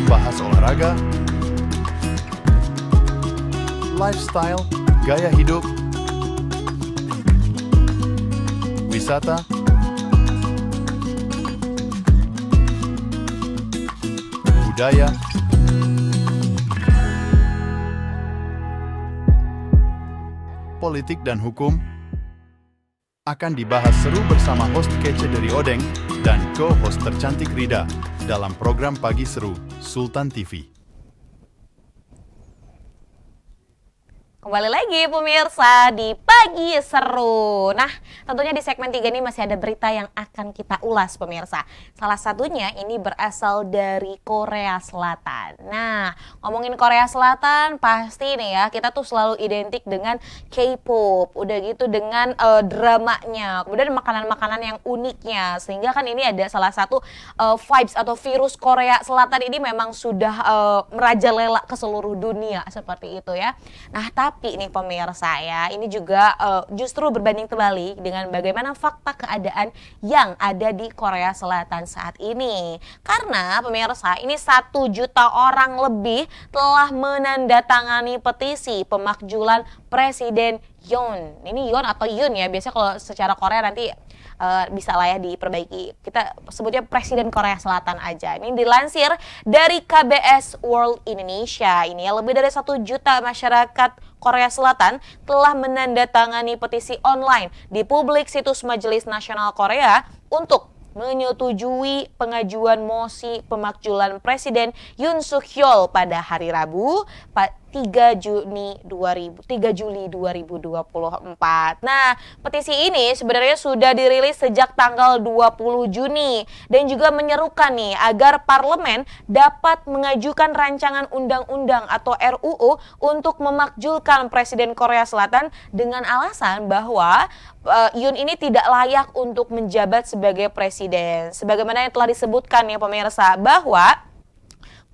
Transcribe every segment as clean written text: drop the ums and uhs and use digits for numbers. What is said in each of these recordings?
membahas olahraga, lifestyle, gaya hidup, wisata, budaya, politik dan hukum akan dibahas seru bersama host kece dari Odeng dan co-host tercantik Rida dalam program Pagi Seru Sultan TV. Kembali lagi pemirsa di Pagi Seru. Nah, tentunya di segmen 3 ini masih ada berita yang akan kita ulas pemirsa. Salah satunya ini berasal dari Korea Selatan. Nah, ngomongin Korea Selatan pasti nih ya, kita tuh selalu identik dengan K-pop. Udah gitu dengan dramanya, kemudian makanan-makanan yang uniknya. Sehingga kan ini ada salah satu vibes atau virus Korea Selatan ini memang sudah merajalela ke seluruh dunia seperti itu ya. Nah, tapi nih pemirsa ya, ini juga justru berbanding terbalik dengan bagaimana fakta keadaan yang ada di Korea Selatan saat ini. Karena pemirsa, ini 1 juta orang lebih telah menandatangani petisi pemakzulan Presiden Yoon. Ini Yoon atau Yoon ya, biasanya kalau secara Korea nanti bisa lah ya diperbaiki. Kita sebutnya Presiden Korea Selatan aja. Ini dilansir dari KBS World Indonesia. Ini ya, lebih dari 1 juta masyarakat Korea Selatan telah menandatangani petisi online di publik situs Majelis Nasional Korea untuk menyetujui pengajuan mosi pemakzulan Presiden Yoon Suk Yeol pada hari Rabu 3 Juli 2024. Nah, petisi ini sebenarnya sudah dirilis sejak tanggal 20 Juni dan juga menyerukan nih agar parlemen dapat mengajukan rancangan undang-undang atau RUU untuk memakzulkan Presiden Korea Selatan dengan alasan bahwa Yoon ini tidak layak untuk menjabat sebagai presiden. Sebagaimana yang telah disebutkan ya pemirsa, bahwa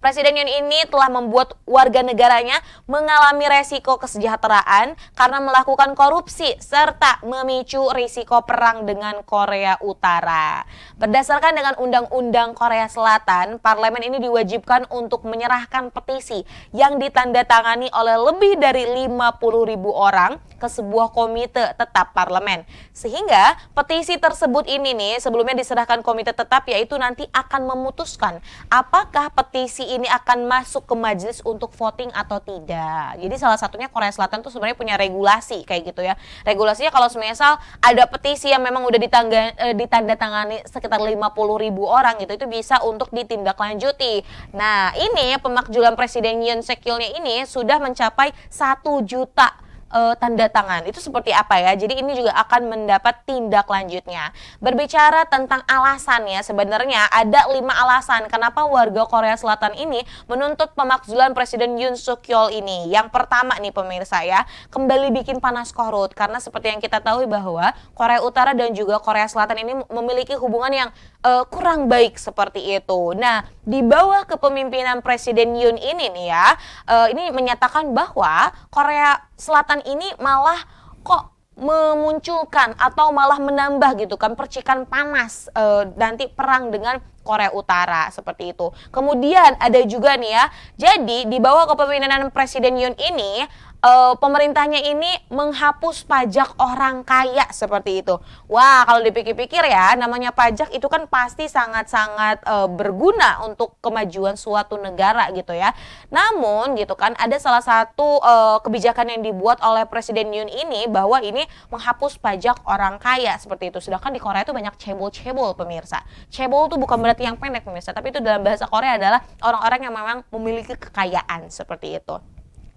Presiden Yoon ini telah membuat warga negaranya mengalami resiko kesejahteraan karena melakukan korupsi serta memicu risiko perang dengan Korea Utara. Berdasarkan dengan Undang-Undang Korea Selatan, parlemen ini diwajibkan untuk menyerahkan petisi yang ditandatangani oleh lebih dari 50.000 orang ke sebuah komite tetap parlemen. Sehingga petisi tersebut ini nih sebelumnya diserahkan komite tetap, yaitu nanti akan memutuskan apakah petisi ini akan masuk ke majelis untuk voting atau tidak. Jadi salah satunya Korea Selatan tuh sebenarnya punya regulasi kayak gitu ya. Regulasinya kalau semisal ada petisi yang memang udah ditandatangani sekitar 50.000 orang gitu, itu bisa untuk ditindaklanjuti. Nah, ini pemakzulan Presiden Yoon Suk Yeol ini sudah mencapai 1 juta tanda tangan. Itu seperti apa ya? Jadi ini juga akan mendapat tindak lanjutnya. Berbicara tentang alasannya, sebenarnya ada 5 alasan kenapa warga Korea Selatan ini menuntut pemakzulan Presiden Yoon Suk Yeol ini. Yang pertama nih pemirsa ya, kembali bikin panas korut, karena seperti yang kita tahu bahwa Korea Utara dan juga Korea Selatan ini memiliki hubungan yang kurang baik seperti itu. Nah, di bawah kepemimpinan Presiden Yoon ini nih ya, ini menyatakan bahwa Korea Selatan ini malah kok memunculkan atau malah menambah gitu kan percikan panas nanti perang dengan Korea Utara seperti itu. Kemudian ada juga nih ya, jadi di bawah kepemimpinan Presiden Yoon ini pemerintahnya ini menghapus pajak orang kaya seperti itu. Wah, kalau dipikir-pikir ya, namanya pajak itu kan pasti sangat-sangat berguna untuk kemajuan suatu negara gitu ya. Namun gitu kan, ada salah satu kebijakan yang dibuat oleh Presiden Yoon ini bahwa ini menghapus pajak orang kaya seperti itu. Sedangkan di Korea itu banyak cebol-cebol pemirsa. Cebol itu bukan berarti yang pendek pemirsa, tapi itu dalam bahasa Korea adalah orang-orang yang memang memiliki kekayaan seperti itu.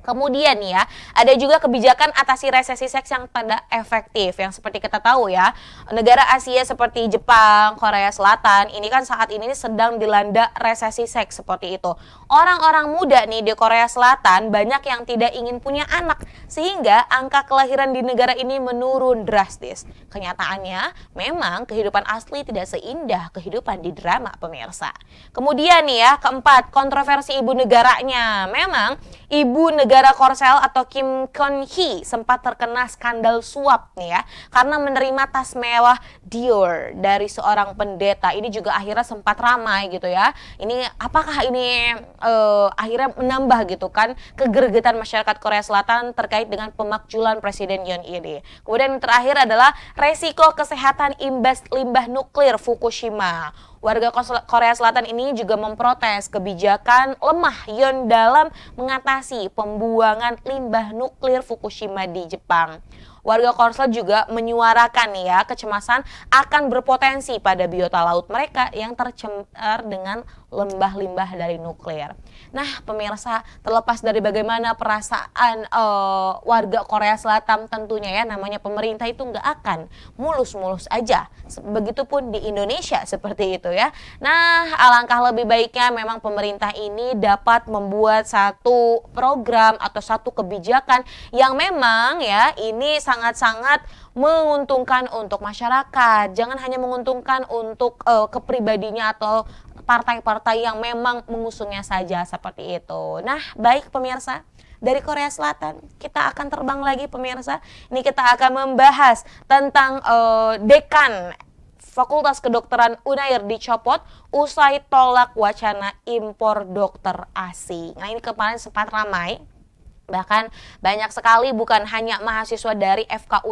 Kemudian nih ya, ada juga kebijakan atasi resesi seks yang tidak efektif. Yang seperti kita tahu ya, negara Asia seperti Jepang, Korea Selatan, ini kan saat ini sedang dilanda resesi seks seperti itu. Orang-orang muda nih di Korea Selatan banyak yang tidak ingin punya anak, sehingga angka kelahiran di negara ini menurun drastis. Kenyataannya, memang kehidupan asli tidak seindah kehidupan di drama pemirsa. Kemudian nih ya, keempat, kontroversi ibu negaranya. Memang ibu negara negara Korsel atau Kim Kon-hee sempat terkena skandal suap nih ya, karena menerima tas mewah Dior dari seorang pendeta. Ini juga akhirnya sempat ramai gitu ya. Ini apakah ini akhirnya menambah gitu kan kegergetan masyarakat Korea Selatan terkait dengan pemakzulan Presiden Yoon ini. Kemudian yang terakhir adalah resiko kesehatan imbas limbah nuklir Fukushima. Warga Korea Selatan ini juga memprotes kebijakan lemah Yoon dalam mengatasi pembuangan limbah nuklir Fukushima di Jepang. Warga Korsel juga menyuarakan nih ya kecemasan akan berpotensi pada biota laut mereka yang tercemar dengan limbah-limbah dari nuklir. Nah pemirsa, terlepas dari bagaimana perasaan warga Korea Selatan tentunya ya, namanya pemerintah itu nggak akan mulus-mulus aja. Begitupun di Indonesia seperti itu ya. Nah alangkah lebih baiknya memang pemerintah ini dapat membuat satu program atau satu kebijakan yang memang ya ini sangat-sangat menguntungkan untuk masyarakat. Jangan hanya menguntungkan untuk kepribadinya atau partai-partai yang memang mengusungnya saja seperti itu. Nah, baik pemirsa, dari Korea Selatan kita akan terbang lagi pemirsa. Ini kita akan membahas tentang dekan Fakultas Kedokteran Unair dicopot usai tolak wacana impor dokter asing. Nah, ini kemarin sempat ramai. Bahkan banyak sekali bukan hanya mahasiswa dari FK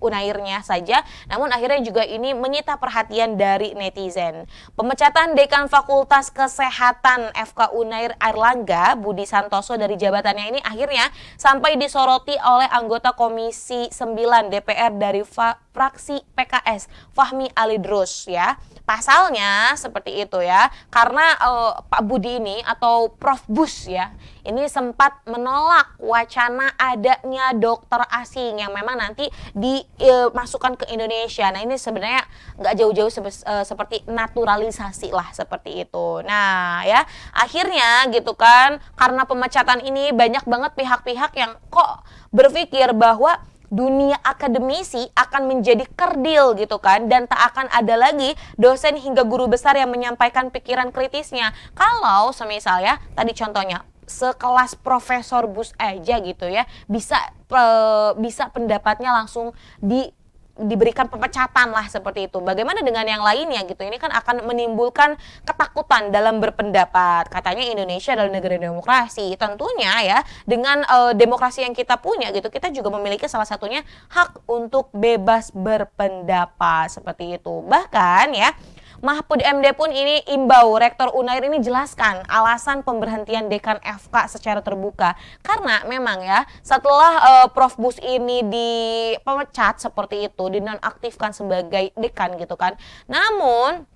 Unairnya saja, namun akhirnya juga ini menyita perhatian dari netizen. Pemecatan Dekan Fakultas Kesehatan FK Unair Airlangga Budi Santoso dari jabatannya ini akhirnya sampai disoroti oleh anggota Komisi 9 DPR dari fraksi PKS Fahmi Alidrus ya. Pasalnya seperti itu ya, karena Pak Budi ini atau Prof Bus ya, ini sempat menolak wacana adanya dokter asing yang memang nanti dimasukkan ke Indonesia. Nah ini sebenarnya nggak jauh-jauh seperti naturalisasi lah seperti itu. Nah ya akhirnya gitu kan, karena pemecatan ini banyak banget pihak-pihak yang kok berpikir bahwa dunia akademisi akan menjadi kerdil gitu kan, dan tak akan ada lagi dosen hingga guru besar yang menyampaikan pikiran kritisnya. Kalau semisal ya tadi contohnya sekelas Profesor Bus aja gitu ya bisa pendapatnya langsung diberikan pemecatan lah seperti itu. Bagaimana dengan yang lainnya gitu? Ini kan akan menimbulkan ketakutan dalam berpendapat. Katanya Indonesia adalah negara demokrasi. Tentunya ya dengan demokrasi yang kita punya gitu, kita juga memiliki salah satunya hak untuk bebas berpendapat seperti itu. Bahkan ya Mahfud MD pun ini imbau Rektor Unair ini jelaskan alasan pemberhentian Dekan FK secara terbuka. Karena memang ya setelah Prof Bus ini dipecat seperti itu, dinonaktifkan sebagai dekan gitu kan. Namun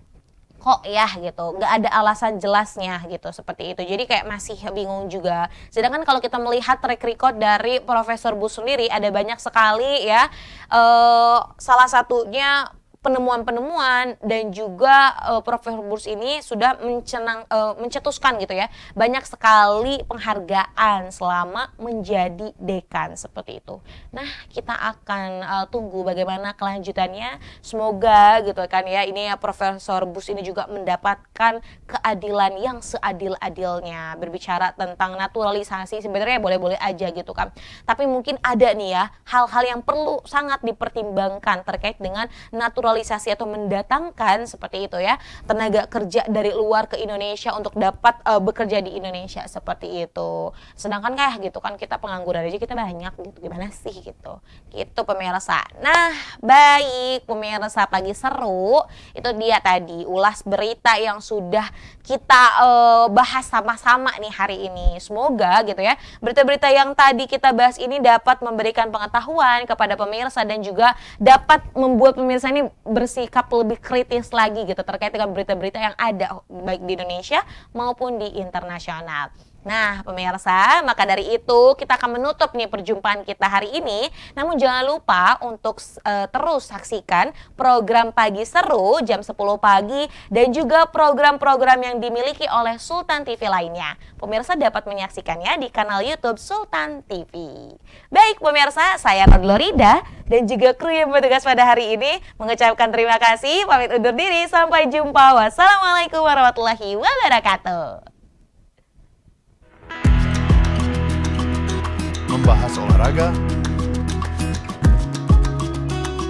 kok ya gitu, nggak ada alasan jelasnya gitu seperti itu. Jadi kayak masih bingung juga. Sedangkan kalau kita melihat track record dari Profesor Bus sendiri ada banyak sekali ya, salah satunya penemuan-penemuan dan juga Profesor Bus ini sudah mencetuskan gitu ya banyak sekali penghargaan selama menjadi dekan seperti itu. Nah kita akan tunggu bagaimana kelanjutannya, semoga gitu kan ya ini ya Profesor Bus ini juga mendapatkan keadilan yang seadil-adilnya. Berbicara tentang naturalisasi sebenarnya boleh-boleh aja gitu kan, tapi mungkin ada nih ya hal-hal yang perlu sangat dipertimbangkan terkait dengan naturalisasi atau mendatangkan seperti itu ya tenaga kerja dari luar ke Indonesia untuk dapat bekerja di Indonesia seperti itu. Sedangkan kayak gitu kan kita pengangguran aja kita banyak gitu, gimana sih gitu pemirsa. Nah baik pemirsa, pagi seru itu dia tadi ulas berita yang sudah kita bahas sama-sama nih hari ini. Semoga gitu ya berita-berita yang tadi kita bahas ini dapat memberikan pengetahuan kepada pemirsa dan juga dapat membuat pemirsa ini bersikap lebih kritis lagi gitu terkait dengan berita-berita yang ada baik di Indonesia maupun di internasional. Nah pemirsa, maka dari itu kita akan menutup nih perjumpaan kita hari ini. Namun jangan lupa untuk terus saksikan program Pagi Seru jam 10 pagi dan juga program-program yang dimiliki oleh Sultan TV lainnya. Pemirsa dapat menyaksikannya di kanal YouTube Sultan TV. Baik pemirsa, saya Rodlorida dan juga kru yang bertugas pada hari ini mengucapkan terima kasih, pamit undur diri, sampai jumpa. Wassalamualaikum warahmatullahi wabarakatuh. membahas olahraga,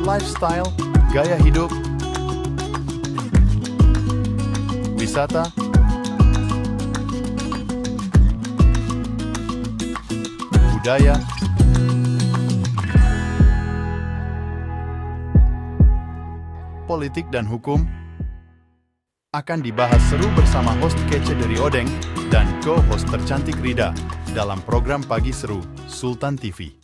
lifestyle, gaya hidup, wisata, budaya, politik dan hukum akan dibahas seru bersama host kece dari Odeng dan co-host tercantik Rida dalam program Pagi Seru Sultan TV.